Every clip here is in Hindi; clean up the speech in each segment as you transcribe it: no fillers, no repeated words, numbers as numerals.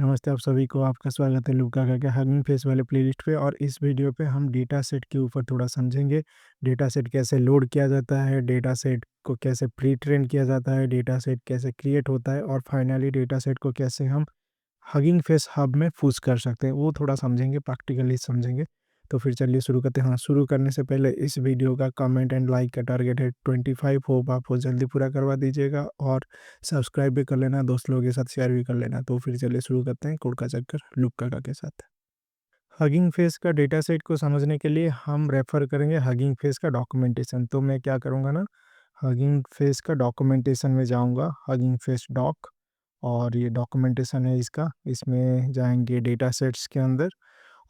नमस्ते आप सभी को, आपका स्वागत है लुका का हगिंग फेस वाले प्लेलिस्ट पे। और इस वीडियो पे हम डेटा सेट के ऊपर थोड़ा समझेंगे। डेटा सेट कैसे लोड किया जाता है, डेटा सेट को कैसे प्री ट्रेन किया जाता है, डेटा सेट कैसे क्रिएट होता है और फाइनली डेटा सेट को कैसे हम हगिंग फेस हब में पुश कर सकते हैं, वो थोड़ा समझेंगे, प्रैक्टिकली समझेंगे। तो फिर चलिए शुरू करते हैं। हाँ, शुरू करने से पहले इस वीडियो का कमेंट एंड लाइक का टारगेट है 25, होप आप वो जल्दी पूरा करवा दीजिएगा और सब्सक्राइब भी कर लेना, दोस्त लोगों के साथ शेयर भी कर लेना। तो फिर चलिए शुरू करते हैं कोड का चक्कर लुक काका के साथ। हगिंग फेस का डेटा सेट को समझने के लिए हम रेफर करेंगे हगिंग फेस का डॉक्यूमेंटेशन। तो मैं क्या करूँगा ना, हगिंग फेस का डॉक्यूमेंटेशन में जाऊँगा, हगिंग फेस डॉक, और ये डॉक्यूमेंटेशन है इसका। इसमें जाएंगे डेटा सेट्स के अंदर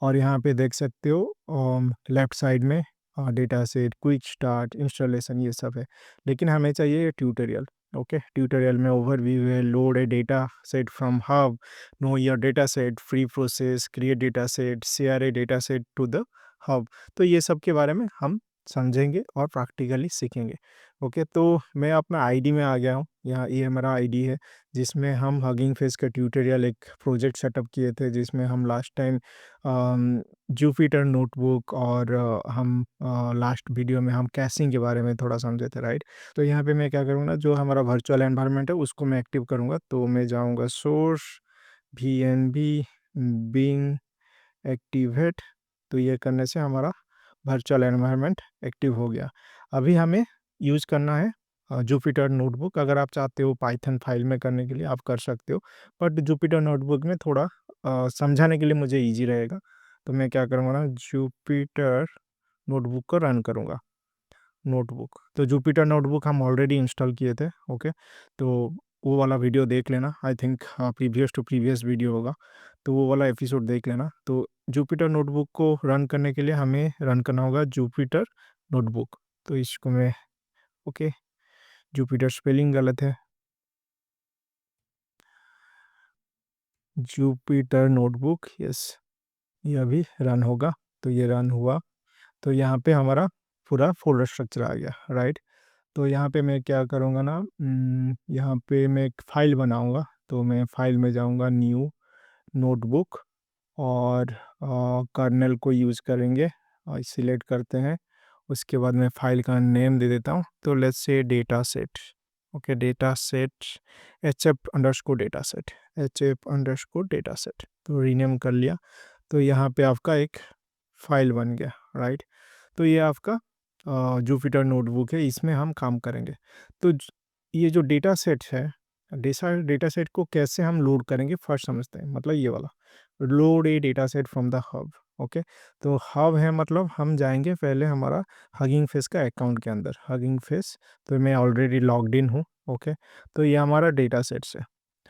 और यहाँ पे देख सकते हो लेफ्ट साइड में data set, quick start, installation, ये सब है। लेकिन हमें चाहिए ट्यूटोरियल। ओके, ट्यूटोरियल में ओवरव्यू है, load a data set from hub, know your data set, free process, create data set, share a data set to the hub. तो ये सब के बारे में हम समझेंगे और प्रैक्टिकली सीखेंगे। ओके, तो मैं अपना आईडी में आ गया हूँ। यहाँ ये मेरा आईडी है जिसमें हम हगिंग फेस का ट्यूटोरियल एक प्रोजेक्ट सेटअप किए थे, जिसमें हम लास्ट टाइम जुपिटर नोटबुक और हम लास्ट वीडियो में हम कैशिंग के बारे में थोड़ा समझे थे, राइट। तो यहाँ पे मैं क्या करूँगा, जो हमारा वर्चुअल एनवायरनमेंट है उसको मैं एक्टिव करूँगा। तो मैं जाऊँगा source, V N B, bin, activate. तो ये करने से हमारा वर्चुअल एनवायरनमेंट एक्टिव हो गया। अभी हमें यूज़ करना है जुपिटर नोटबुक। अगर आप चाहते हो पाइथन फाइल में करने के लिए आप कर सकते हो, बट जुपिटर नोटबुक में थोड़ा समझाने के लिए मुझे इजी रहेगा। तो मैं क्या करूँगा ना, जुपिटर नोटबुक को रन करूँगा। नोटबुक, तो जुपिटर नोटबुक हम ऑलरेडी इंस्टॉल किए थे। ओके, तो वो वाला वीडियो देख लेना, I think previous to previous video होगा, तो वो वाला एपिसोड देख लेना। तो जुपिटर नोटबुक को रन करने के लिए हमें रन करना होगा जुपिटर नोटबुक। तो इसको मैं, ओके, जुपिटर स्पेलिंग गलत है, जुपिटर नोटबुक, यस, ये अभी रन होगा। तो ये रन हुआ, तो यहाँ पे हमारा पूरा फोल्डर स्ट्रक्चर आ गया, राइट। तो यहाँ पे मैं क्या करूँगा ना, यहाँ पे मैं एक फ़ाइल बनाऊँगा। तो मैं फ़ाइल में जाऊँगा, न्यू नोटबुक, और कर्नेल को यूज़ करेंगे और सिलेक्ट करते हैं। उसके बाद मैं फ़ाइल का नेम दे देता हूँ, तो let's say data set. Okay, data set, H F underscore data set, H F underscore data set, तो रीनेम कर लिया। तो यहाँ पे आपका एक फ़ाइल बन गया, राइट। तो ये आपका जुपिटर नोटबुक है, इसमें हम काम करेंगे। तो ये जो डेटा सेट है, डेटा सेट को कैसे हम लोड करेंगे फर्स्ट समझते हैं। मतलब ये वाला, load a data set from the hub. Okay, तो हब है मतलब हम जाएंगे पहले हमारा हगिंग फेस का अकाउंट के अंदर, हगिंग फेस। तो मैं ऑलरेडी लॉग्ड इन हूँ। ओके, तो ये हमारा डेटा सेट्स है।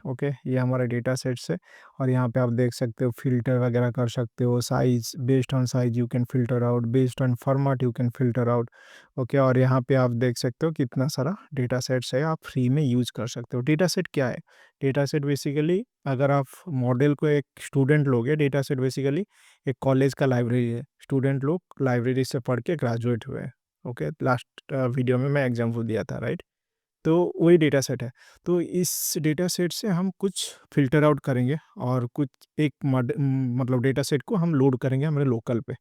ओके, ये हमारा डेटा सेट्स है। और यहाँ पे आप देख सकते हो फ़िल्टर वगैरह कर सकते हो, size, based on size you can filter out, based on format you can filter out. Okay, और यहाँ पे आप देख सकते हो कितना सारा डेटा सेट्स है, आप फ्री में यूज़ कर सकते हो। डेटा सेट क्या है? डेटा सेट बेसिकली, अगर आप मॉडल को एक स्टूडेंट लोगे, डेटा सेट बेसिकली एक कॉलेज का लाइब्रेरी है। स्टूडेंट लोग लाइब्रेरी से पढ़ के ग्रेजुएट हुए हैं। ओके, लास्ट वीडियो में मैं एग्जाम्पल दिया था, राइट। तो वही डेटा सेट है। तो इस डेटा सेट से हम कुछ फ़िल्टर आउट करेंगे और कुछ एक मतलब डेटा सेट को हम लोड करेंगे हमारे लोकल पे।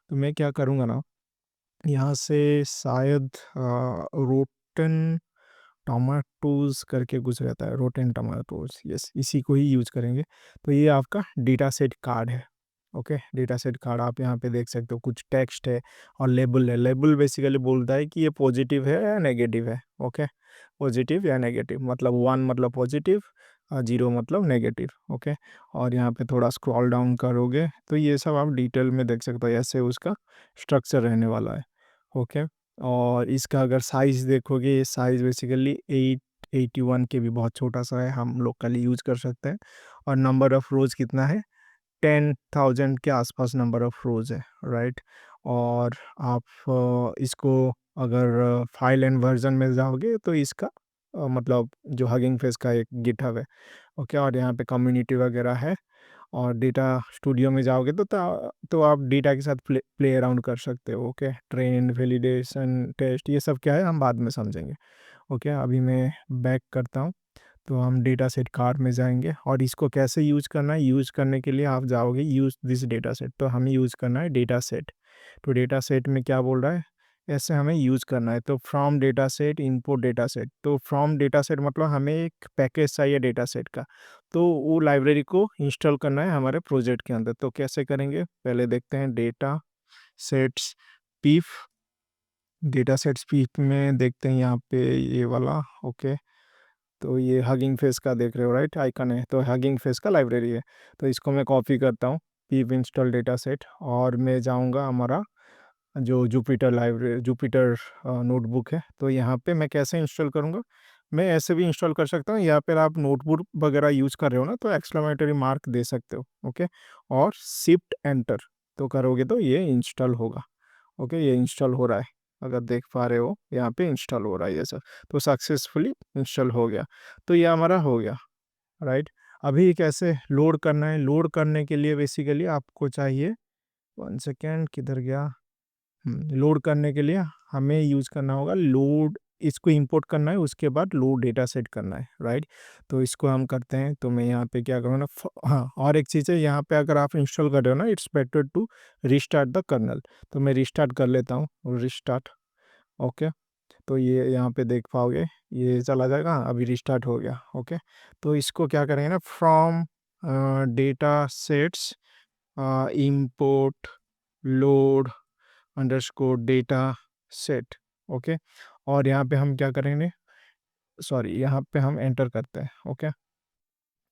तो मैं क्या करूँगा ना, यहाँ से शायद रोटन टोमेटोज़ करके कुछ रहता है, रोटन टोमेटोज़, यस, इसी को ही यूज़ करेंगे। तो ये आपका डेटा सेट कार्ड है। ओके, डेटा सेट कार्ड आप यहाँ पे देख सकते हो, कुछ टेक्स्ट है और लेबल है। लेबल बेसिकली बोलता है कि ये पॉजिटिव है या नेगेटिव है। ओके, पॉजिटिव या नेगेटिव, मतलब 1 मतलब पॉजिटिव, 0 मतलब नेगेटिव। ओके, और यहाँ पे थोड़ा स्क्रॉल डाउन करोगे तो ये सब आप डिटेल में देख सकते हो, ऐसे उसका स्ट्रक्चर रहने वाला है। ओके, और इसका अगर साइज़ देखोगे, ये साइज़ बेसिकली 881 के भी बहुत छोटा-सा है, हम लोकली यूज़ कर सकते हैं। और नंबर ऑफ़ रोज़ कितना है, 10,000 के आसपास नंबर ऑफ़ रोज़ है, राइट। और आप इसको अगर फाइल एंड वर्ज़न में जाओगे तो इसका मतलब जो हगिंग फेस का एक गिटहब है। ओके, और यहाँ पे कम्युनिटी वगैरह है। और डेटा स्टूडियो में जाओगे तो आप डेटा के साथ प्ले अराउंड कर सकते हो। ओके, ट्रेन, वैलिडेशन, टेस्ट, ये सब क्या है हम बाद में समझेंगे। ओके, अभी मैं बैक करता हूँ। तो हम डेटा सेट कार में जाएंगे और इसको कैसे यूज़ करना है, यूज़ करने के लिए आप जाओगे यूज़ दिस डेटा सेट, तो हमें यूज़ करना है डेटा सेट। तो डेटा सेट में क्या बोल रहा है, ऐसे हमें यूज़ करना है। तो from data set input data set, तो फ्रॉम डेटा सेट मतलब हमें एक पैकेज चाहिए डेटा सेट का, तो वो लाइब्रेरी को इंस्टॉल करना है हमारे प्रोजेक्ट के अंदर। तो कैसे करेंगे, पहले देखते हैं डेटा सेट्स पीफ। डेटा सेट्स पीफ में देखते हैं यहाँ पे ये वाला, ओके। तो ये हगिंग फेस का देख रहे हो राइट, आइकन है, तो हगिंग फेस का लाइब्रेरी है। तो इसको मैं कॉपी करता हूँ, पीप इंस्टॉल डेटा सेट, और मैं जाऊँगा हमारा जो जुपिटर लाइब्रेरी, जुपिटर नोटबुक है। तो यहाँ पे मैं कैसे इंस्टॉल करूँगा, मैं ऐसे भी इंस्टॉल कर सकता हूँ, यहाँ पर आप नोटबुक वगैरह यूज़ कर रहे हो ना, तो एक्सक्लेमेटरी मार्क दे सकते हो, ओके। और शिफ्ट एंटर तो करोगे तो ये इंस्टॉल होगा, ओके। ये इंस्टॉल हो रहा है, अगर देख पा रहे हो यहाँ पे इंस्टॉल हो रहा है ये सब, तो सक्सेसफुली इंस्टॉल हो गया। तो ये हमारा हो गया, राइट। अभी कैसे लोड करना है, लोड करने के लिए बेसिकली आपको चाहिए, वन सेकेंड किधर गया, लोड करने के लिए हमें यूज़ करना होगा लोड, इसको इंपोर्ट करना है, उसके बाद लोड डेटा सेट करना है, राइट। तो इसको हम करते हैं, तो मैं यहाँ पे क्या करूँगा ना, हाँ और एक चीज़ है, यहाँ पे अगर आप इंस्टॉल कर रहे हो ना, it's better to restart the kernel. तो मैं रिस्टार्ट कर लेता हूँ, रिस्टार्ट, ओके। तो ये यहाँ पे देख पाओगे ये चला जाएगा, अभी रिस्टार्ट हो गया, ओके। तो इसको क्या करेंगे ना, from data sets import load underscore data set, okay. और यहाँ पे हम क्या करेंगे, सॉरी यहाँ पे हम एंटर करते हैं, ओके।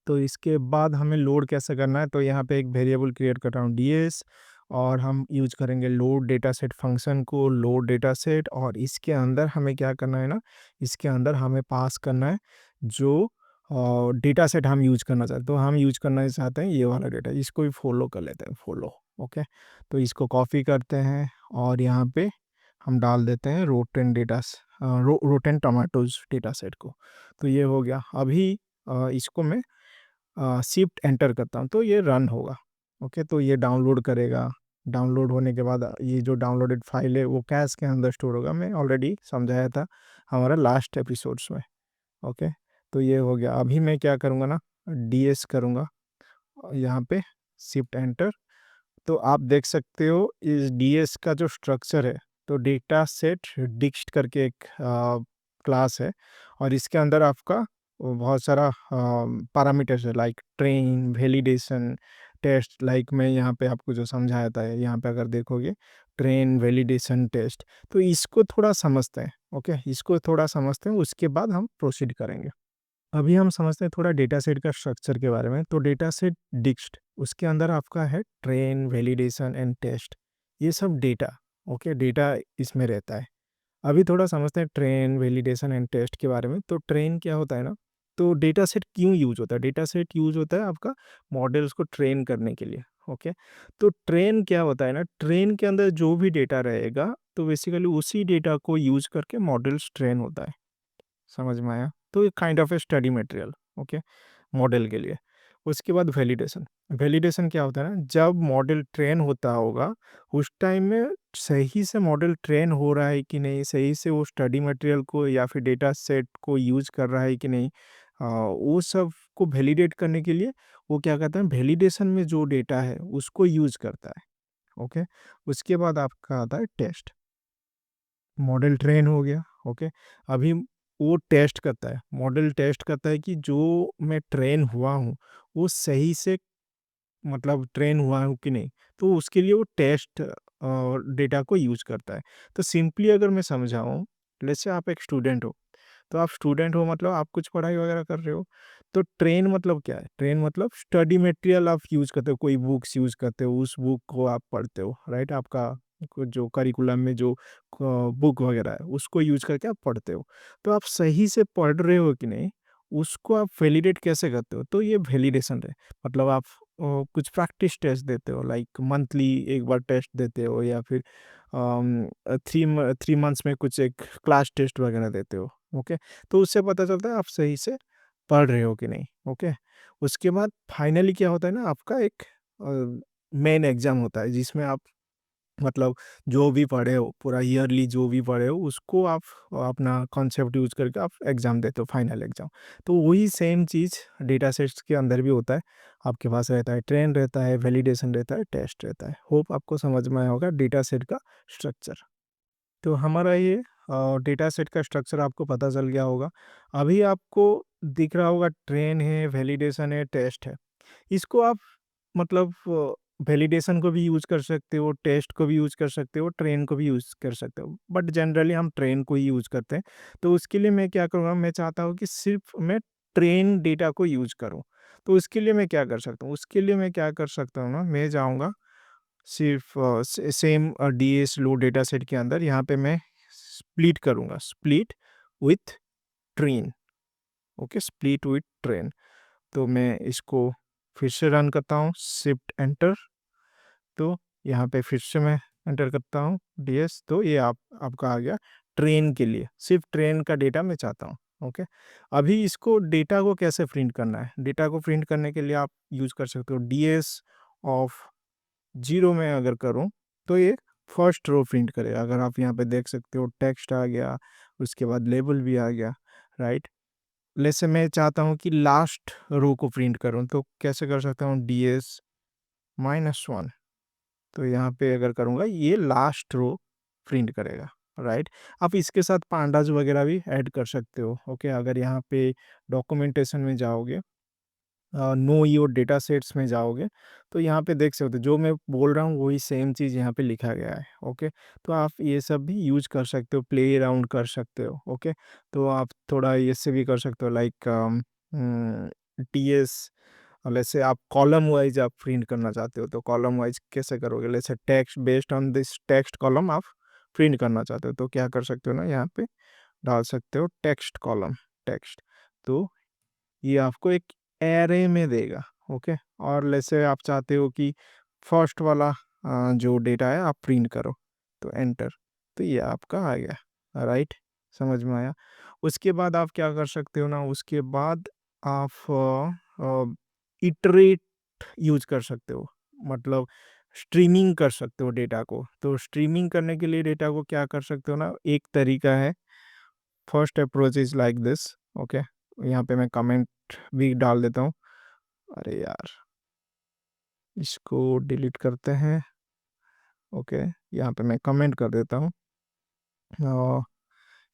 तो इसके बाद हमें लोड कैसे करना है, तो यहाँ पे एक वेरिएबल क्रिएट कर रहा हूँ डीएस, और हम यूज करेंगे लोड डेटा सेट फंक्शन को, लोड डेटा सेट, और इसके अंदर हमें क्या करना है ना, इसके अंदर हमें पास करना है जो डेटा सेट हम यूज करना चाहते हैं। तो हम यूज करना चाहते हैं ये वाला डेटा, इसको भी फॉलो कर लेते हैं, फॉलो, ओके। तो इसको कॉपी करते हैं और यहाँ पे हम डाल देते हैं rotten data, rotten tomatoes data set को। तो ये हो गया। अभी इसको मैं शिफ्ट एंटर करता हूँ तो ये रन होगा, ओके। तो ये डाउनलोड करेगा, डाउनलोड होने के बाद ये जो डाउनलोडेड फाइल है वो कैश के अंदर स्टोर होगा, मैं ऑलरेडी समझाया था हमारा लास्ट एपिसोड्स में, ओके। तो ये हो गया। अभी मैं क्या करूँगा ना, डीएस करूँगा यहाँ पे, शिफ्ट एंटर। तो आप देख सकते हो इस डीएस का जो स्ट्रक्चर है, तो डेटा सेट डिक्स्ट करके एक क्लास है, और इसके अंदर आपका बहुत सारा पैरामीटर्स है, like train, validation, test. Like मैं यहाँ पे आपको जो समझाया था, यहाँ पे अगर देखोगे ट्रेन, वैलिडेशन, टेस्ट। तो इसको थोड़ा समझते हैं, ओके। इसको थोड़ा समझते हैं, उसके बाद हम प्रोसीड करेंगे। अभी हम समझते हैं थोड़ा डेटा सेट का स्ट्रक्चर के बारे में। तो डेटा सेट डिक्स्ट, उसके अंदर आपका है ट्रेन, वैलिडेशन एंड टेस्ट, ये सब डेटा, ओके, डेटा इसमें रहता है। अभी थोड़ा समझते हैं ट्रेन, वैलिडेशन एंड टेस्ट के बारे में। तो ट्रेन क्या होता है ना, तो डेटा सेट क्यों यूज होता है, डेटा सेट यूज होता है आपका मॉडल्स को ट्रेन करने के लिए, ओके। तो ट्रेन क्या होता है ना, ट्रेन के अंदर जो भी डेटा रहेगा, तो बेसिकली उसी डेटा को यूज करके मॉडल्स ट्रेन होता है, समझ में आया। तो ये kind of A study material, okay, model के लिए। उसके बाद वैलिडेशन, वैलिडेशन क्या होता है ना, जब मॉडल ट्रेन होता होगा उस टाइम में सही से मॉडल ट्रेन हो रहा है कि नहीं, सही से वो स्टडी मटेरियल को या फिर डेटा सेट को यूज कर रहा है कि नहीं, वो सब को वैलिडेट करने के लिए वो क्या करता है, वैलिडेशन में जो डेटा है उसको यूज करता है, ओके। उसके बाद आपका आता है टेस्ट, मॉडल ट्रेन हो गया, ओके। अभी वो टेस्ट करता है, मॉडल टेस्ट करता है कि जो मैं ट्रेन हुआ हूँ वो सही से, मतलब ट्रेन हुआ हूँ कि नहीं। तो उसके लिए वो टेस्ट डेटा को यूज करता है। तो सिंपली अगर मैं समझाऊँ, जैसे आप एक स्टूडेंट हो, तो आप स्टूडेंट हो मतलब आप कुछ पढ़ाई वगैरह कर रहे हो। तो ट्रेन मतलब क्या है, ट्रेन मतलब स्टडी मटेरियल आप यूज़ करते हो, कोई बुक्स यूज़ करते हो, उस बुक को आप पढ़ते हो, राइट। आपका जो करिकुलम में जो बुक वगैरह है उसको यूज़ करके आप पढ़ते हो। तो आप सही से पढ़ रहे हो कि नहीं, उसको आप वैलिडेट कैसे करते हो, तो ये वैलिडेशन है। मतलब आप कुछ प्रैक्टिस टेस्ट देते हो, लाइक मंथली एक बार टेस्ट देते हो, या फिर 3 मंथ्स में कुछ एक क्लास टेस्ट वगैरह देते हो, ओके। तो उससे पता चलता है आप सही से पढ़ रहे हो कि नहीं, ओके। उसके बाद फाइनली क्या होता है ना, आपका एक मेन एग्ज़ाम होता है जिसमें आप मतलब जो भी पढ़े हो पूरा ईयरली जो भी पढ़े हो उसको आप अपना कॉन्सेप्ट यूज करके आप एग्ज़ाम देते हो फाइनल एग्ज़ाम। तो वही सेम चीज़ डेटा सेट्स के अंदर भी होता है। आपके पास रहता है ट्रेन रहता है, वैलिडेशन रहता है, टेस्ट रहता है। होप आपको समझ में आया होगा डेटा सेट का स्ट्रक्चर। तो हमारा ये डेटा सेट का स्ट्रक्चर आपको पता चल गया होगा। अभी आपको दिख रहा होगा ट्रेन है, वैलिडेशन है, टेस्ट है। इसको आप मतलब वैलिडेशन को भी यूज़ कर सकते हो, टेस्ट को भी यूज़ कर सकते हो, ट्रेन को भी यूज़ कर सकते हो। बट जनरली हम ट्रेन को ही यूज़ करते हैं। तो उसके लिए मैं क्या करूँगा, मैं चाहता हूँ कि सिर्फ़ मैं ट्रेन डेटा को यूज़ करूँ। तो उसके लिए मैं क्या कर सकता हूँ? उसके लिए मैं क्या कर सकता हूँ ना, मैं जाऊँगा सिर्फ़ सेम डीएस लो डेटा सेट के अंदर यहाँ पे मैं स्प्लिट करूँगा, split with train. Okay, split with train. तो मैं इसको फिर से रन करता हूँ, शिफ्ट एंटर। तो यहाँ पे फिर से मैं एंटर करता हूँ डीएस, तो ये आपका आ गया ट्रेन के लिए, सिर्फ ट्रेन का डेटा मैं चाहता हूँ। ओके, अभी इसको डेटा को कैसे प्रिंट करना है? डेटा को प्रिंट करने के लिए आप यूज़ कर सकते हो डीएस ऑफ 0 में अगर करूँ तो ये फर्स्ट रो प्रिंट करेगा। अगर आप यहाँ पे देख सकते हो टेक्स्ट आ गया, उसके बाद लेबल भी आ गया, राइट? जैसे मैं चाहता हूँ कि लास्ट रो को प्रिंट करूँ, तो कैसे कर सकता हूँ? डीएस -1। तो यहाँ पे अगर करूँगा ये लास्ट रो प्रिंट करेगा, राइट? आप इसके साथ पांडास वगैरह भी ऐड कर सकते हो। ओके, अगर यहाँ पे डॉक्यूमेंटेशन में जाओगे, नो योर डेटा सेट्स में जाओगे, तो यहाँ पे देख सकते हो जो मैं बोल रहा हूँ वही सेम चीज़ यहाँ पे लिखा गया है। ओके, तो आप ये सब भी यूज कर सकते हो, प्ले अराउंड कर सकते हो। ओके, तो आप थोड़ा इससे भी कर सकते हो लाइक टीएस। और जैसे आप कॉलम वाइज आप प्रिंट करना चाहते हो, तो कॉलम वाइज कैसे करोगे? जैसे text based on this text column आप प्रिंट करना चाहते हो, तो क्या कर सकते हो ना, यहाँ पे डाल सकते हो टेक्स्ट कॉलम, टेक्स्ट। तो ये आपको एक एरे में देगा। ओके, और जैसे आप चाहते हो कि फर्स्ट वाला जो डेटा है आप प्रिंट करो, तो एंटर। तो ये आपका आ गया, राइट? समझ में आया? उसके बाद आप क्या कर सकते हो ना, उसके बाद आप इटरेट यूज कर सकते हो, मतलब स्ट्रीमिंग कर सकते हो डेटा को। तो स्ट्रीमिंग करने के लिए डेटा को क्या कर सकते हो ना, एक तरीका है, first approach is like this. Okay, यहाँ पे मैं कमेंट भी डाल देता हूँ। अरे यार, इसको डिलीट करते हैं। ओके, यहाँ पे मैं कमेंट कर देता हूँ,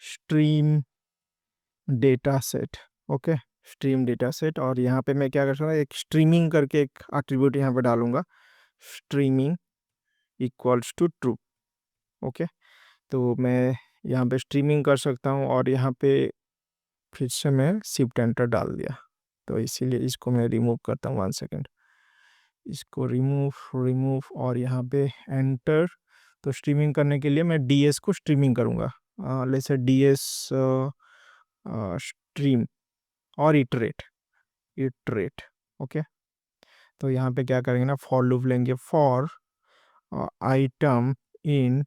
stream data set. Okay, stream data set, और यहाँ पे मैं क्या कर सकता हूँ, एक स्ट्रीमिंग करके एक एट्रीब्यूट यहाँ पे डालूंगा, streaming equals to true. Okay, तो मैं यहाँ पे स्ट्रीमिंग कर सकता हूँ, और यहाँ पे फिर से मैं शिफ्ट एंटर डाल दिया। तो इसीलिए इसको मैं रिमूव करता हूँ, 1 सेकेंड। इसको रिमूव रिमूव और यहाँ पे एंटर। तो स्ट्रीमिंग करने के लिए मैं डीएस को स्ट्रीमिंग करूँगा, जैसे डीएस स्ट्रीम और इटरेट, इटरेट। ओके, तो यहाँ पे क्या करेंगे ना, फॉर लूप लेंगे, for item in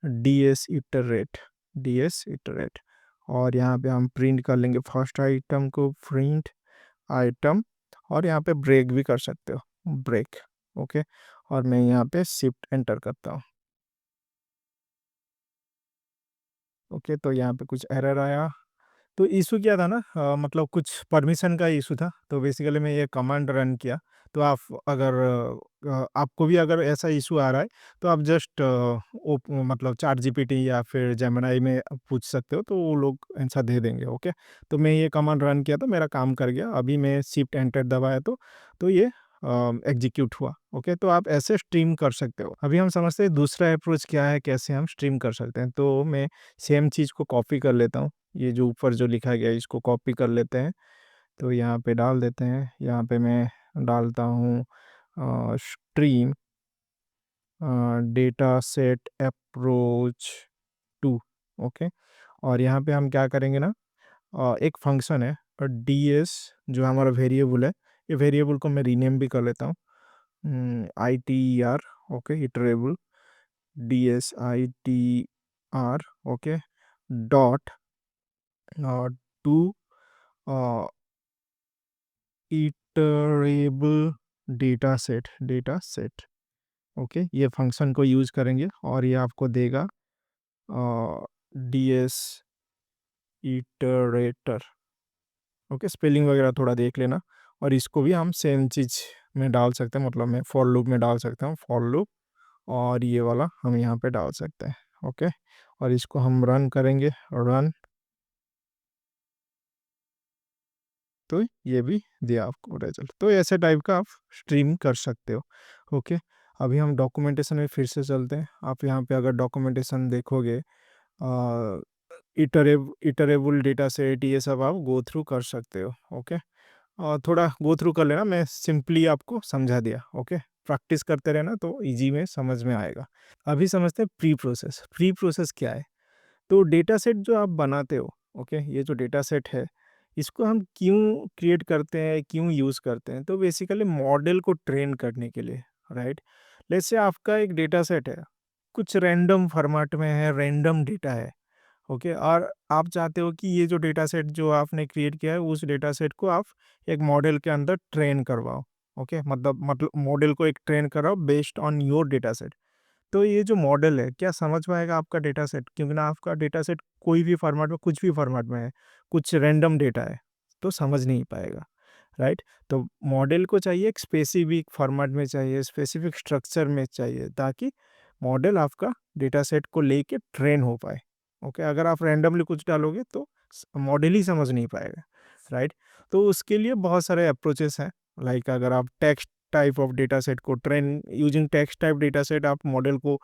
DS iterate, DS iterate. और यहाँ पे हम प्रिंट कर लेंगे फर्स्ट आइटम को, प्रिंट आइटम। और यहाँ पे ब्रेक भी कर सकते हो, ब्रेक। ओके, और मैं यहाँ पे शिफ्ट एंटर करता हूँ। ओके, तो यहाँ पे कुछ एरर आया। तो इशू क्या था ना, मतलब कुछ परमिशन का इशू था। तो बेसिकली मैं ये कमांड रन किया। तो आप अगर आपको भी अगर ऐसा इशू आ रहा है, तो आप जस्ट मतलब चैट जीपीटी या फिर जेमिनी में पूछ सकते हो, तो वो लोग आंसर दे देंगे। ओके, तो मैं ये कमांड रन किया तो मेरा काम कर गया। अभी मैं शिफ्ट एंटर दबाया तो ये एग्जीक्यूट हुआ। ओके, तो आप ऐसे स्ट्रीम कर सकते हो। अभी हम समझते हैं दूसरा अप्रोच क्या है, कैसे हम स्ट्रीम कर सकते हैं। तो मैं सेम चीज़ को कॉपी कर लेता हूँ, ये जो ऊपर जो लिखा गया है इसको कॉपी कर लेते हैं। तो यहाँ पे डाल देते हैं, यहाँ पे मैं डालता हूँ stream data set approach 2। Okay, और यहाँ पे हम क्या करेंगे ना, एक फंक्शन है और डीएस जो हमारा वेरिएबल है, ये वेरिएबल को मैं रीनेम भी कर लेता हूँ, I T R. Okay, iterable DS I T R. Okay, dot to iterable data set, data set. Okay, ये फंक्शन को यूज़ करेंगे और ये आपको देगा ds इटरेटर। ओके, स्पेलिंग वगैरह थोड़ा देख लेना। और इसको भी हम सेम चीज़ में डाल सकते हैं, मतलब मैं फॉर लूप में डाल सकता हूँ, फॉर लूप, और ये वाला हम यहाँ पे डाल सकते हैं। ओके, और इसको हम रन करेंगे, रन, तो ये भी दिया आपको रिजल्ट। तो ऐसे टाइप का आप स्ट्रीम कर सकते हो। ओके, अभी हम डॉक्यूमेंटेशन में फिर से चलते हैं। आप यहाँ पे अगर डॉक्यूमेंटेशन देखोगे, इटरेबल डेटा सेट, ये सब आप गो थ्रू कर सकते हो। ओके, और थोड़ा गो थ्रू कर लेना, मैं सिंपली आपको समझा दिया। ओके, प्रैक्टिस करते रहना तो इजी में समझ में आएगा। अभी समझते हैं प्री प्रोसेस। प्री प्रोसेस क्या है? तो डेटा सेट जो आप बनाते हो, ओके, ये जो डेटा सेट है, इसको हम क्यों क्रिएट करते हैं, क्यों यूज़ करते हैं? तो बेसिकली मॉडल को ट्रेन करने के लिए, राइट? लेट्स से आपका एक डेटा सेट है, कुछ रैंडम फॉर्मेट में है, रैंडम डेटा है, ओके, और आप चाहते हो कि ये जो डेटा सेट जो आपने क्रिएट किया है, उस डेटा सेट को आप एक मॉडल के अंदर ट्रेन करवाओ। ओके, मतलब मॉडल को एक ट्रेन कराओ based on your data set. तो ये जो मॉडल है, क्या समझ पाएगा आपका डेटा सेट? क्योंकि ना आपका डेटा सेट कोई भी फॉर्मेट में, कुछ भी फॉर्मेट में है, कुछ रैंडम डेटा है, तो समझ नहीं पाएगा, राइट? तो मॉडल को चाहिए एक स्पेसिफिक फॉर्मेट में चाहिए, स्पेसिफिक स्ट्रक्चर में चाहिए, ताकि मॉडल आपका डेटा सेट को लेके ट्रेन हो पाए। ओके, अगर आप रैंडमली कुछ डालोगे तो मॉडल ही समझ नहीं पाएगा, राइट? तो उसके लिए बहुत सारे अप्रोचेस हैं। लाइक अगर आप text type of data set को train using text type data set आप मॉडल को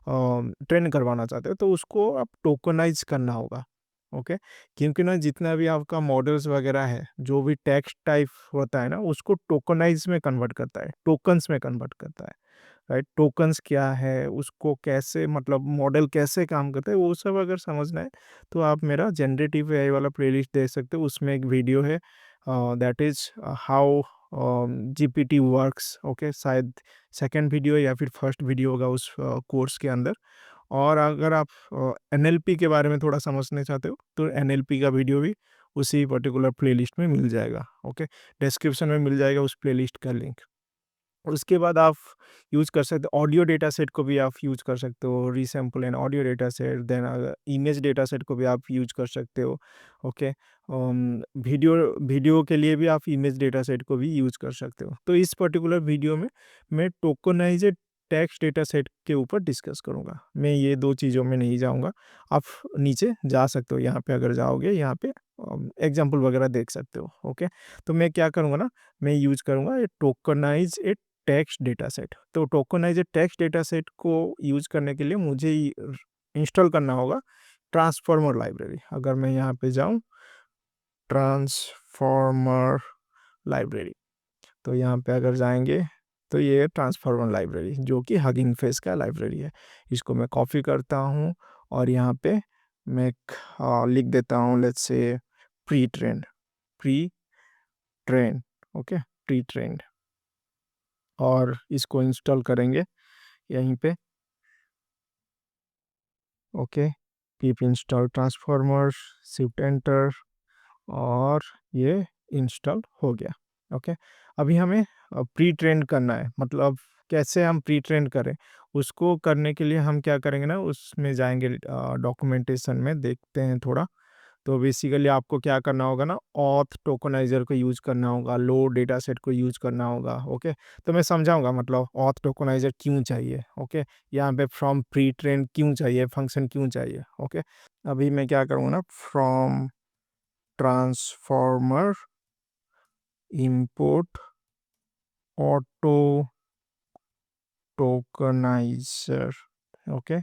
ट्रेन करवाना चाहते हो, तो उसको आप टोकनाइज करना होगा। ओके, क्योंकि ना जितना भी आपका मॉडल्स वगैरह है, जो भी टेक्स्ट टाइप होता है ना, उसको टोकनाइज में कन्वर्ट करता है, टोकन्स में कन्वर्ट करता है, राइट? टोकन्स क्या है, उसको कैसे, मतलब मॉडल कैसे काम करता है, वो सब अगर समझना है तो आप मेरा जनरेटिव एआई वाला प्लेलिस्ट देख सकते हो। उसमें एक वीडियो है, that is how GPT works. Okay, शायद सेकंड वीडियो या फिर फर्स्ट वीडियो होगा उस कोर्स के अंदर। और अगर आप एनएलपी के बारे में थोड़ा समझना चाहते हो, तो एनएलपी का वीडियो भी उसी पर्टिकुलर प्लेलिस्ट में मिल जाएगा। ओके, डिस्क्रिप्शन में मिल जाएगा उस प्लेलिस्ट का लिंक। और उसके बाद आप यूज़ कर सकते हो ऑडियो डेटा सेट को भी आप यूज़ कर सकते हो, resample and audio data set, then image data set को भी आप यूज़ कर सकते हो। ओके, वीडियो वीडियो के लिए भी आप इमेज डेटा सेट को भी यूज़ कर सकते हो। तो इस पर्टिकुलर वीडियो में मैं टोकनाइज्ड टेक्स्ट डेटा सेट के ऊपर डिस्कस करूँगा। मैं ये 2 चीज़ों में नहीं जाऊँगा। आप नीचे जा सकते हो, यहाँ पे अगर जाओगे, यहाँ पे एग्ज़ाम्पल वगैरह देख सकते हो। ओके, तो मैं क्या करूँगा ना, मैं यूज़ करूँगा ये टोकनाइज़ ए टेक्स्ट डेटा सेट। तो टोकनाइज्ड टेक्स्ट डेटा सेट को यूज़ करने के लिए मुझे इंस्टॉल करना होगा ट्रांसफॉर्मर लाइब्रेरी। अगर मैं यहाँ पे जाऊँ, ट्रांसफॉर्मर लाइब्रेरी, तो यहाँ पे अगर जाएंगे तो ये ट्रांसफॉर्मर लाइब्रेरी, जो कि हगिंग फेस का लाइब्रेरी है। इसको मैं कॉपी करता हूँ और यहाँ पे मैं लिख देता हूँ, let's say pre trend, pre train, okay, pre trend, और इसको इंस्टॉल करेंगे यहीं पे। Okay, keep install transformer, shift enter, और ये इंस्टॉल हो गया। ओके, अभी हमें प्री ट्रेन करना है, मतलब कैसे हम प्री ट्रेन करें, उसको करने के लिए हम क्या करेंगे ना, उसमें जाएंगे, डॉक्यूमेंटेशन में देखते हैं थोड़ा। तो बेसिकली आपको क्या करना होगा ना, ऑथ टोकनाइजर को यूज़ करना होगा, लोड डेटा सेट को यूज़ करना होगा। ओके, तो मैं समझाऊंगा मतलब ऑथ टोकनाइजर क्यों चाहिए। ओके, यहाँ पे फ्रॉम प्री ट्रेन क्यों चाहिए, फंक्शन क्यों चाहिए। ओके, अभी मैं क्या करूँगा ना, from transformer import auto tokenizer. Okay,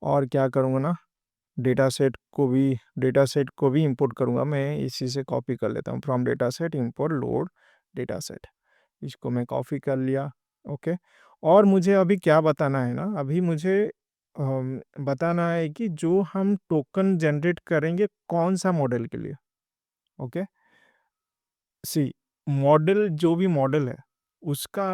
और क्या करूँगा ना, डेटा सेट को भी इंपोर्ट करूँगा। मैं इसी से कॉपी कर लेता हूँ, from data set import load data set, इसको मैं कॉपी कर लिया। ओके, और मुझे अभी क्या बताना है ना, अभी मुझे बताना है कि जो हम टोकन जनरेट करेंगे कौन सा मॉडल के लिए। ओके, सी, मॉडल, जो भी मॉडल है, उसका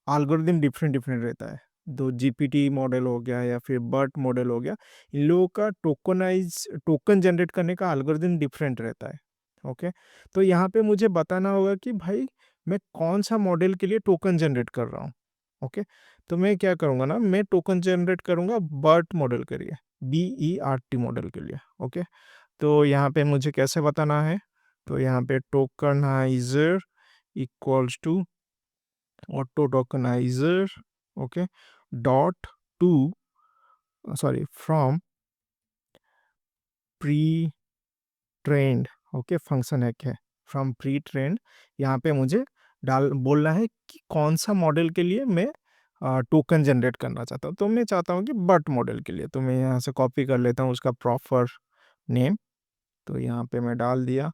एल्गोरिदम डिफरेंट डिफरेंट रहता है। तो जीपीटी मॉडल हो गया या फिर बर्ट मॉडल हो गया, इन लोगों का टोकन जनरेट करने का एल्गोरिदम डिफरेंट रहता है। ओके, तो यहाँ पे मुझे बताना होगा कि भाई मैं कौन सा मॉडल के लिए टोकन जनरेट कर रहा हूँ। ओके। तो मैं क्या करूँगा ना, मैं टोकन जनरेट करूँगा बर्ट मॉडल के लिए, BERT मॉडल के लिए। ओके। तो यहाँ पे मुझे कैसे बताना है, तो यहाँ पे tokenizer equals to auto tokenizer, okay, dot to sorry from pretrained, okay, function है फ्रॉम प्री ट्रेंड। यहाँ पे मुझे डाल बोलना है कि कौन सा मॉडल के लिए मैं टोकन जनरेट करना चाहता हूँ। तो मैं चाहता हूँ कि बर्ट मॉडल के लिए, तो मैं यहाँ से कॉपी कर लेता हूँ उसका प्रॉपर नेम। तो यहाँ पे मैं डाल दिया,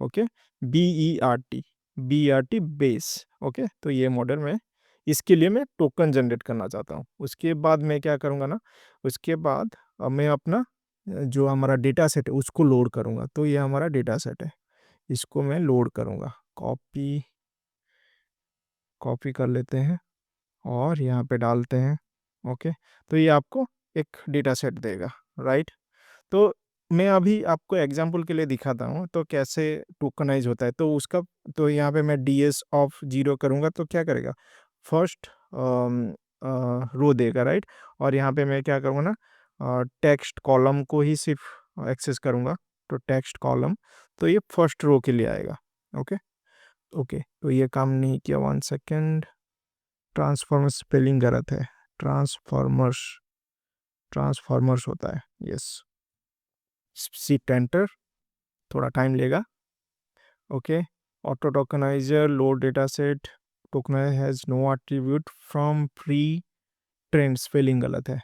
ओके, BERT बेस। ओके। तो ये मॉडल में, इसके लिए मैं टोकन जनरेट करना चाहता हूँ। उसके बाद मैं क्या करूँगा ना, उसके बाद मैं अपना जो हमारा डेटा सेट है उसको लोड करूँगा। तो ये हमारा डेटा सेट है, इसको मैं लोड करूँगा। कॉपी कॉपी कर लेते हैं और यहाँ पे डालते हैं। ओके। तो ये आपको एक डेटा सेट देगा, राइट। तो मैं अभी आपको एग्जांपल के लिए दिखाता हूँ तो कैसे टोकनाइज होता है। तो उसका, तो यहाँ पे मैं DS ऑफ 0 करूँगा तो क्या करेगा, फर्स्ट रो देगा, राइट। और यहाँ पे मैं क्या करूँगा ना, टेक्स्ट कॉलम को ही सिर्फ एक्सेस करूँगा। तो टेक्स्ट कॉलम, तो ये फर्स्ट रो के लिए आएगा। ओके। ओके। तो ये काम नहीं किया, 1 सेकेंड, ट्रांसफॉर्मर स्पेलिंग गलत है, ट्रांसफॉर्मर्स ट्रांसफॉर्मर्स होता है, यस। सीट एंटर, थोड़ा टाइम लेगा। Okay. Auto tokenizer load data set, tokenize has no attribute from pretrained, spelling गलत है,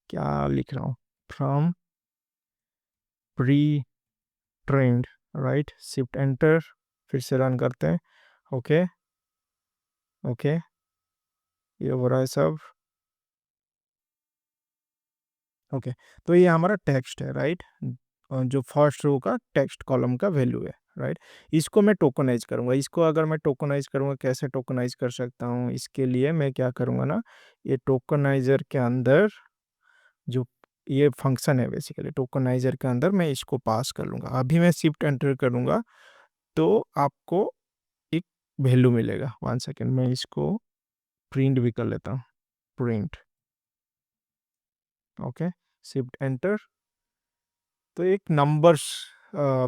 क्या लिख रहा हूँ, from pretrained, right. Shift enter, फिर से रन करते हैं। ओके। ओके। ये हो रहा है सब। ओके। तो ये हमारा टेक्स्ट है, राइट, जो फर्स्ट रो का टेक्स्ट कॉलम का वैल्यू है, राइट। इसको मैं टोकनाइज करूँगा। इसको अगर मैं टोकनाइज करूँगा, कैसे टोकनाइज कर सकता हूँ, इसके लिए मैं क्या करूँगा ना, ये टोकनाइजर के अंदर जो ये फंक्शन है, बेसिकली टोकनाइजर के अंदर मैं इसको पास कर लूँगा। अभी मैं शिफ्ट एंटर करूँगा तो आपको एक वैल्यू मिलेगा। 1 सेकेंड, मैं इसको प्रिंट भी कर लेता हूँ, प्रिंट। ओके। शिफ्ट एंटर, तो एक नंबर्स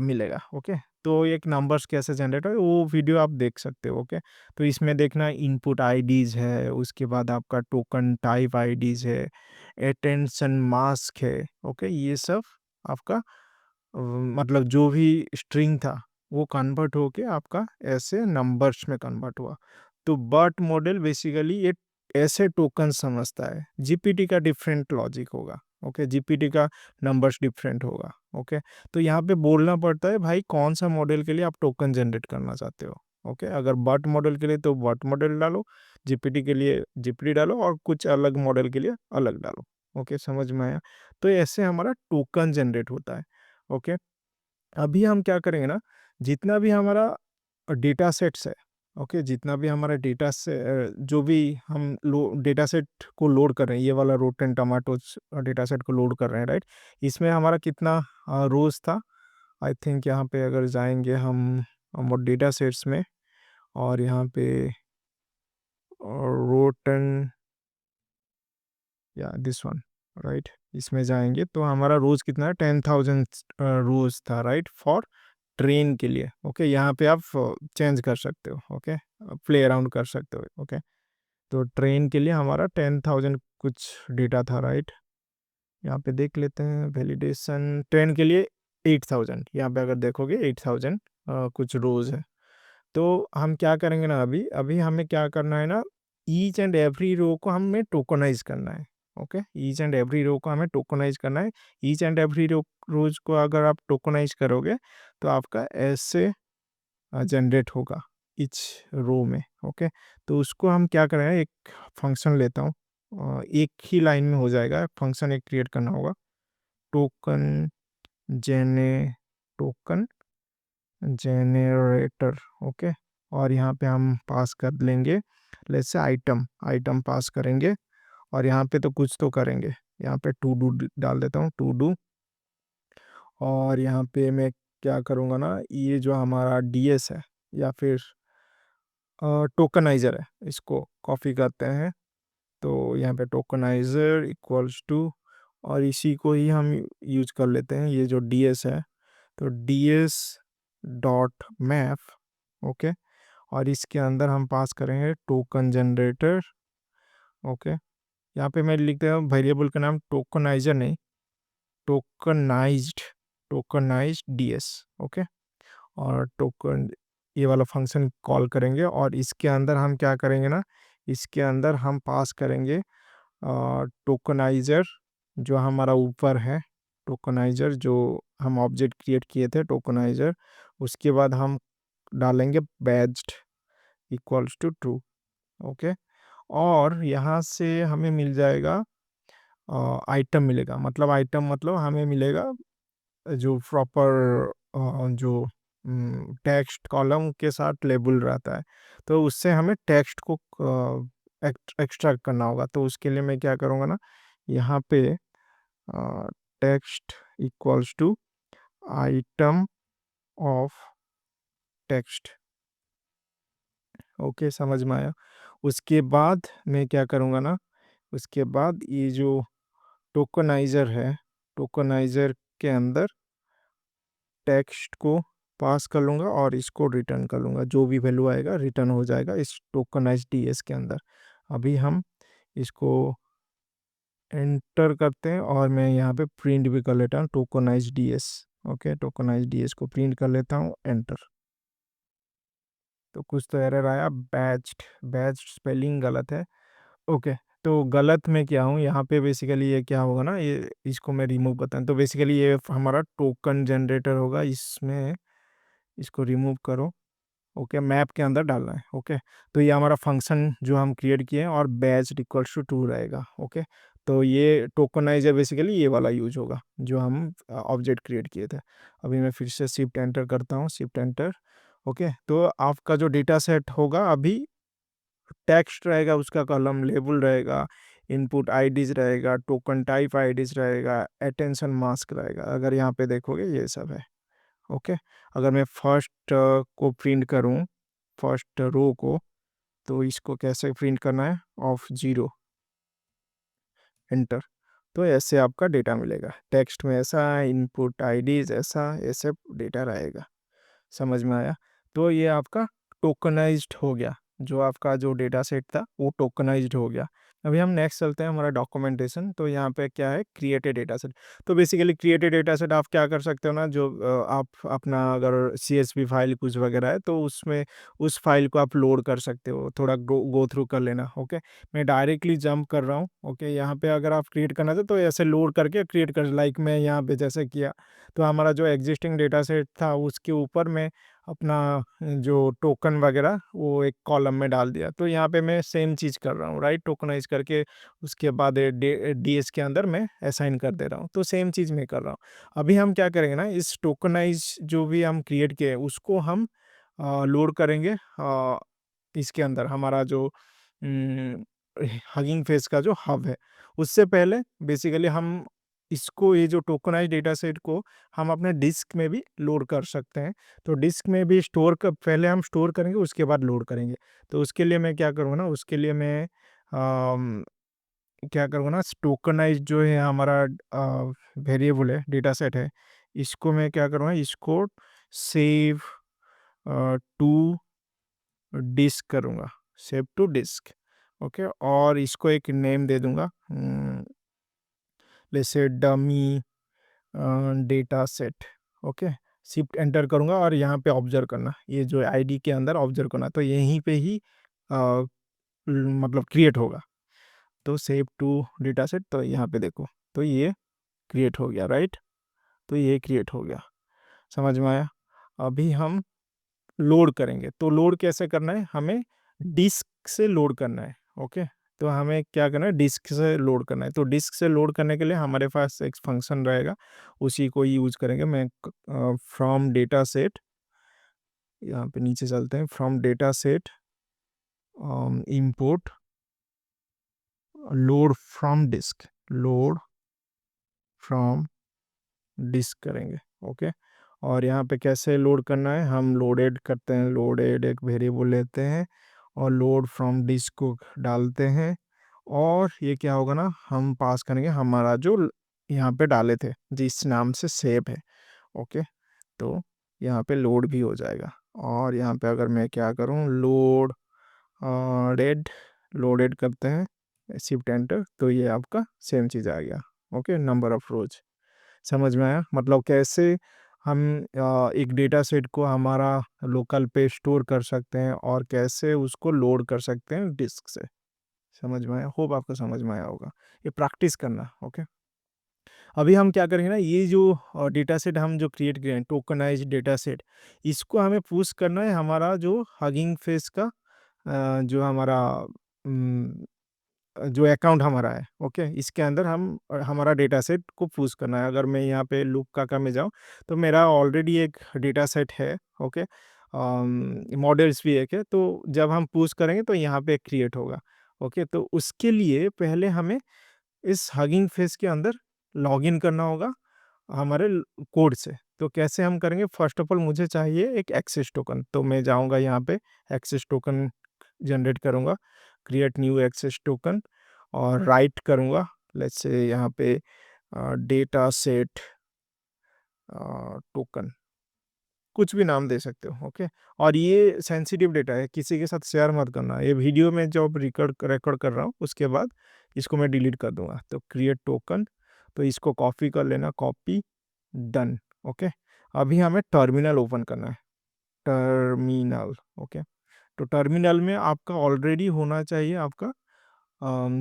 मिलेगा। ओके। तो एक नंबर्स कैसे जनरेट हो, वो वीडियो आप देख सकते हो। ओके। तो इसमें देखना इनपुट आईडीज है, उसके बाद आपका टोकन टाइप आईडीज है, अटेंशन मास्क है। ओके। ये सब आपका मतलब जो भी स्ट्रिंग था वो कन्वर्ट होके आपका ऐसे नंबर्स में कन्वर्ट हुआ। तो बर्ट मॉडल बेसिकली ये ऐसे टोकन समझता है। जीपीटी का डिफरेंट लॉजिक होगा। ओके। जीपीटी का नंबर्स डिफरेंट होगा। ओके। तो यहाँ पे बोलना पड़ता है भाई कौन सा मॉडल के लिए आप टोकन जनरेट करना चाहते हो। ओके। अगर बर्ट मॉडल के लिए तो बर्ट मॉडल डालो, जीपीटी के लिए जीपीटी डालो, और कुछ अलग मॉडल के लिए अलग डालो। ओके। समझ में आया। तो ऐसे हमारा टोकन जनरेट होता है। ओके। अभी हम क्या करेंगे ना, जितना भी हमारा डेटा सेट्स है, ओके, जितना भी हमारा डेटा से जो भी हम डेटा सेट को लोड कर रहे हैं, ये वाला रोटेन टमाटोज डेटा सेट को लोड कर रहे हैं, राइट। इसमें हमारा कितना रोज था, आई थिंक यहाँ पे अगर जाएंगे हम डेटा सेट्स में, और यहाँ पे रोटेन, या दिस वन, राइट, इसमें जाएंगे तो हमारा रोज कितना है, 10,000 रोज था, राइट, फॉर ट्रेन के लिए। ओके। यहाँ पे आप चेंज कर सकते हो। ओके। प्ले अराउंड कर सकते हो। ओके। तो ट्रेन के लिए हमारा 10,000 कुछ डेटा था, राइट। यहाँ पे देख लेते हैं वैलिडेशन, ट्रेन के लिए 8,000, यहाँ पे अगर देखोगे 8,000 कुछ रोज है। तो हम क्या करेंगे ना, अभी अभी हमें क्या करना है ना, ईच एंड एवरी रो को हमें टोकनाइज करना है। Okay. Each and every row को हमें टोकनाइज करना है। ईच एंड एवरी रोज को अगर आप टोकनाइज करोगे तो आपका ऐसे जनरेट होगा इच रो में। ओके। तो उसको हम क्या करें, एक फंक्शन लेता हूँ, एक ही लाइन में हो जाएगा, फंक्शन एक क्रिएट करना होगा, टोकन जेने टोकन जेनरेटर। ओके। और यहाँ पे हम पास कर लेंगे, लेट्स से आइटम आइटम पास करेंगे, और यहाँ पे तो कुछ तो करेंगे। यहाँ पे टू डू डाल देता हूँ, टू डू। और यहाँ पे मैं क्या करूँगा ना, ये जो हमारा DS है, या फिर टोकनाइजर है, इसको कॉपी करते हैं। तो यहाँ पे टोकनाइजर इक्वल्स टू, और इसी को ही हम यूज कर लेते हैं, ये जो ds है, तो ds डॉट मैप। ओके, और इसके अंदर हम पास करेंगे टोकन जनरेटर। ओके, यहाँ पे मैं लिखते हैं वेरिएबल का नाम टोकनाइजर नहीं, टोकनाइज्ड, टोकनाइज्ड ds। ओके, और टोकन ये वाला फंक्शन कॉल करेंगे, और इसके अंदर हम क्या करेंगे ना, इसके अंदर हम पास करेंगे टोकनाइजर जो हमारा ऊपर है, टोकनाइजर जो हम ऑब्जेक्ट क्रिएट किए थे टोकनाइजर, उसके बाद हम डालेंगे बैज्ड इक्वल्स टू ट्रू। ओके, और यहाँ से हमें मिल जाएगा आइटम मिलेगा, मतलब आइटम मतलब हमें मिलेगा जो प्रॉपर जो टेक्स्ट कॉलम के साथ लेबल रहता है, तो उससे हमें टेक्स्ट को एक्सट्रैक्ट करना होगा। तो उसके लिए मैं क्या करूँगा ना, यहाँ पे text equals to item of text. Okay, समझ में आया। उसके बाद मैं क्या करूँगा ना, उसके बाद ये जो टोकनाइजर है, टोकनाइजर के अंदर टेक्स्ट को पास कर लूँगा और इसको रिटर्न कर लूँगा, जो भी वैल्यू आएगा रिटर्न हो जाएगा इस टोकनाइज ds के अंदर। अभी हम इसको एंटर करते हैं, और मैं यहाँ पे प्रिंट भी कर लेता हूँ tokenise ds। Okay, tokenise ds को प्रिंट कर लेता हूँ, एंटर। तो कुछ तो एरर आया, बैज्ड, बैज्ड स्पेलिंग गलत है। ओके, तो गलत में क्या हूँ यहाँ पे, बेसिकली ये क्या होगा ना, ये इसको मैं रिमूव करता हूँ। तो बेसिकली ये हमारा टोकन जनरेटर होगा, इसमें इसको रिमूव करो। ओके, मैप के अंदर डालना है। ओके, तो ये हमारा फंक्शन जो हम क्रिएट किए हैं, और बैच इक्वल्स टू ट्रू रहेगा। ओके, तो ये टोकनाइजर बेसिकली ये वाला यूज होगा जो हम ऑब्जेक्ट क्रिएट किए थे। अभी मैं फिर से शिफ्ट एंटर करता हूँ, शिफ्ट एंटर। ओके, तो आपका जो डेटा सेट होगा अभी टेक्स्ट रहेगा, उसका कॉलम लेबल रहेगा, इनपुट आईडीज रहेगा, टोकन टाइप आईडीज रहेगा, अटेंशन मास्क रहेगा। अगर यहाँ पे देखोगे ये सब है। ओके, अगर मैं फर्स्ट को प्रिंट करूँ, फर्स्ट रो को, तो इसको कैसे प्रिंट करना है, ऑफ जीरो, एंटर। तो ऐसे आपका डेटा मिलेगा, टेक्स्ट में ऐसा, इनपुट आईडीज ऐसा, ऐसे डेटा रहेगा। समझ में आया। तो ये आपका टोकनाइज्ड हो गया, जो आपका जो डेटा सेट था वो टोकनाइज्ड हो गया। अभी हम नेक्स्ट चलते हैं हमारा डॉक्यूमेंटेशन। तो यहाँ पे क्या है, क्रिएटेड डेटा सेट। तो बेसिकली क्रिएटेड डेटा सेट आप क्या कर सकते हो ना, जो आप अपना अगर CSV फाइल कुछ वगैरह है तो उसमें उस फाइल को आप लोड कर सकते हो, थोड़ा गो थ्रू कर लेना। ओके, मैं डायरेक्टली जंप कर रहा हूँ। ओके, यहाँ पे अगर आप क्रिएट करना चाहते तो ऐसे लोड करके क्रिएट कर, लाइक मैं यहाँ पे जैसे किया, तो हमारा जो एग्जिस्टिंग डेटा सेट था उसके ऊपर मैं अपना जो टोकन वगैरह वो एक कॉलम में डाल दिया। तो यहाँ पे मैं सेम चीज़ कर रहा हूँ, राइट, टोकनाइज करके उसके बाद ds के अंदर मैं असाइन कर दे रहा हूँ। तो सेम चीज़ मैं कर रहा हूँ। अभी हम क्या करेंगे ना, इस टोकनाइज जो भी हम क्रिएट किए उसको हम लोड करेंगे इसके अंदर, हमारा जो हगिंग फेस का जो हब है। उससे पहले बेसिकली हम इसको, ये जो टोकनाइज डेटा सेट को हम अपने डिस्क में भी लोड कर सकते हैं। तो डिस्क में भी स्टोर कर, पहले हम स्टोर करेंगे उसके बाद लोड करेंगे। तो उसके लिए मैं क्या करूँगा ना, उसके लिए मैं क्या करूँगा ना, टोकनाइज जो है हमारा वेरिएबल है, डेटा सेट है, इसको मैं क्या करूँगा, इसको सेव टू डिस्क करूँगा, सेव टू डिस्क। ओके, और इसको एक नेम दे दूंगा, जैसे dummy data set. Okay, shift enter करूंगा, और यहाँ पे ऑब्जर्व करना, ये जो आईडी के अंदर ऑब्जर्व करना, तो यहीं पे ही मतलब क्रिएट होगा। तो सेव टू डेटा सेट, तो यहाँ पे देखो, तो ये क्रिएट हो गया, राइट। तो ये क्रिएट हो गया, समझ में आया। अभी हम लोड करेंगे, तो लोड कैसे करना है, हमें डिस्क से लोड करना है। ओके, तो हमें क्या करना है, डिस्क से लोड करना है। तो डिस्क से लोड करने के लिए हमारे पास एक फंक्शन रहेगा, उसी को यूज करेंगे। मैं फ्रॉम डेटा सेट, यहाँ पे नीचे चलते हैं, from data set import load from disk, load from disk करेंगे। ओके, और यहाँ पे कैसे लोड करना है, हम लोडेड करते हैं, लोडेड एक वेरिएबल लेते हैं, और लोड फ्रॉम डिस्क को डालते हैं, और ये क्या होगा ना, हम पास करेंगे हमारा जो यहाँ पे डाले थे जिस नाम से सेव है। ओके, तो यहाँ पे लोड भी हो जाएगा। और यहाँ पे अगर मैं क्या करूँ, लोडेड लोडेड करते हैं, शिफ्ट एंटर, तो ये आपका सेम चीज़ आ गया। ओके, नंबर ऑफ रोज। समझ में आया? मतलब कैसे हम एक डेटा सेट को हमारा लोकल पे स्टोर कर सकते हैं और कैसे उसको लोड कर सकते हैं डिस्क से। समझ में आया? होप आपको समझ में आया होगा। ये प्रैक्टिस करना। ओके, अभी हम क्या करेंगे ना, ये जो डेटा सेट हम जो क्रिएट किए हैं, टोकनाइज्ड डेटा सेट, इसको हमें पुश करना है हमारा जो हगिंग फेस का जो हमारा जो अकाउंट हमारा है। ओके, इसके अंदर हम हमारा डेटा सेट को पुश करना है। अगर मैं यहाँ पे लूप काका में जाऊँ, तो मेरा ऑलरेडी एक डेटा सेट है। ओके, मॉडल्स भी एक है, तो जब हम पुश करेंगे तो यहाँ पे क्रिएट होगा। ओके, तो उसके लिए पहले हमें इस हगिंग फेस के अंदर लॉगिन करना होगा हमारे कोड से। तो कैसे हम करेंगे, फर्स्ट ऑफ ऑल मुझे चाहिए एक एक्सेस टोकन। तो मैं जाऊंगा यहाँ पे एक्सेस टोकन जनरेट करूंगा, क्रिएट न्यू एक्सेस टोकन, और राइट करूंगा लेट्स से यहाँ पे डेटा सेट टोकन, कुछ भी नाम दे सकते हो। ओके, और ये सेंसिटिव डेटा है, किसी के साथ शेयर मत करना। ये वीडियो में जब रिकॉर्ड कर रहा हूँ उसके बाद इसको मैं डिलीट कर दूंगा। तो क्रिएट टोकन, तो इसको कॉपी कर लेना, कॉपी, डन। ओके, अभी हमें टर्मिनल ओपन करना है, टर्मिनल। ओके, तो टर्मिनल में आपका ऑलरेडी होना चाहिए, आपका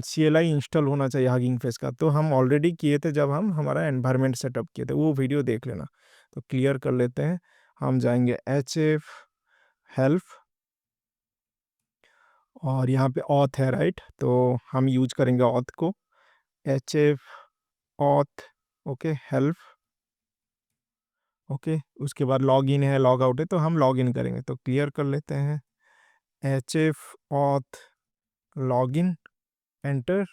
CLI इंस्टॉल होना चाहिए हगिंग फेस का। तो हम ऑलरेडी किए थे जब हम हमारा एनवायरनमेंट सेटअप किए थे, वो वीडियो देख लेना। तो क्लियर कर लेते हैं, हम जाएंगे HF हेल्प, और यहाँ पे ऑथ है, राइट? तो हम यूज करेंगे ऑथ को, HF auth. Okay, help. Okay, उसके बाद लॉग इन है, लॉग आउट है, तो हम लॉग इन करेंगे। तो क्लियर कर लेते हैं, HF auth log in, enter.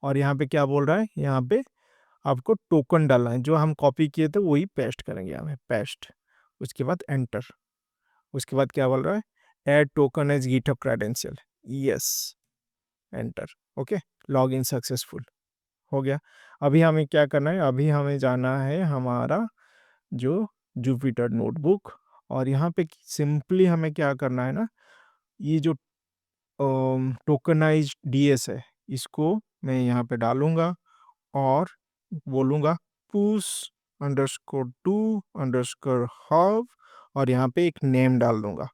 और यहाँ पे क्या बोल रहा है, यहाँ पे आपको टोकन डालना है, जो हम कॉपी किए थे वही पेस्ट करेंगे यहाँ पे, पेस्ट। उसके बाद एंटर। उसके बाद क्या बोल रहा है, add token as GitHub credential, yes, enter. Okay, log in successful हो गया। अभी हमें क्या करना है, अभी हमें जाना है हमारा जो जुपिटर नोटबुक, और यहाँ पे सिंपली हमें क्या करना है ना, ये जो टोकनाइज DS है, इसको मैं यहाँ पे डालूंगा और बोलूँगा push underscore two underscore hub, और यहाँ पे एक नेम डाल दूंगा।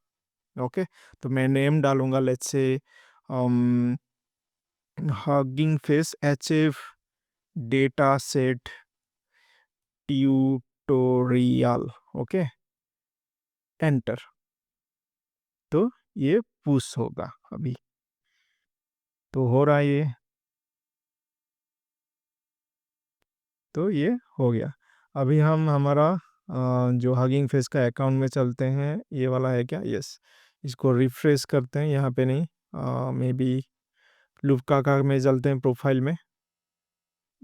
ओके, तो मैं नेम डालूंगा let's say hugging face HF data set tutorial. Okay, enter. तो ये पुश होगा अभी, तो हो रहा है ये, तो ये हो गया। अभी हम हमारा जो हगिंग फेस का अकाउंट में चलते हैं, ये वाला है क्या, यस। इसको रिफ्रेश करते हैं, यहाँ पे नहीं, मे बी लुपका का में चलते हैं प्रोफाइल में।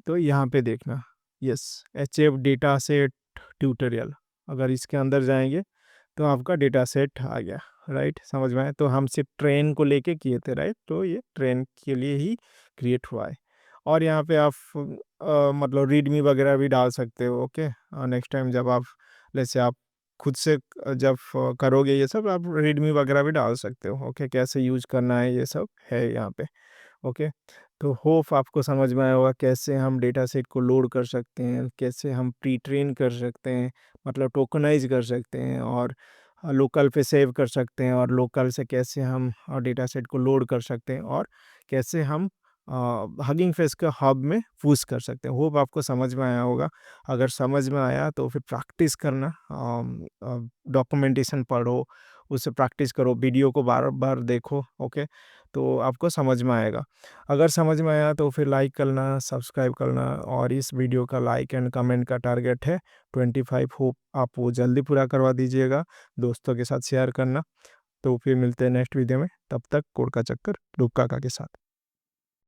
तो यहाँ पे देखना, yes, HF data set tutorial, अगर इसके अंदर जाएंगे तो आपका डेटा सेट आ गया, राइट? समझ में आया? तो हम सिर्फ ट्रेन को लेके किए थे, राइट? तो ये ट्रेन के लिए ही क्रिएट हुआ है। और यहाँ पे आप मतलब रीडमी वगैरह भी डाल सकते हो। ओके, नेक्स्ट टाइम जब आप जैसे आप खुद से जब करोगे ये सब, आप रीडमी वगैरह भी डाल सकते हो। ओके, कैसे यूज करना है ये सब है यहाँ पे। ओके, तो होप आपको समझ में आया होगा कैसे हम डेटा सेट को लोड कर सकते हैं, कैसे हम प्री ट्रेन कर सकते हैं, मतलब टोकनाइज कर सकते हैं, और लोकल पे सेव कर सकते हैं, और लोकल से कैसे हम डेटा सेट को लोड कर सकते हैं, और कैसे हम हगिंग फेस का हब में पुश कर सकते हैं। होप आपको समझ में आया होगा। अगर समझ में आया तो फिर प्रैक्टिस करना, डॉक्यूमेंटेशन पढ़ो, उससे प्रैक्टिस करो, वीडियो को बार बार देखो। ओके, तो आपको समझ में आएगा। अगर समझ में आया तो फिर लाइक करना, सब्सक्राइब करना, और इस वीडियो का लाइक एंड कमेंट का टारगेट है 25। होप आप वो जल्दी पूरा करवा दीजिएगा, दोस्तों के साथ शेयर करना। तो फिर मिलते हैं नेक्स्ट वीडियो में, तब तक कोड का चक्कर लूप काका के साथ।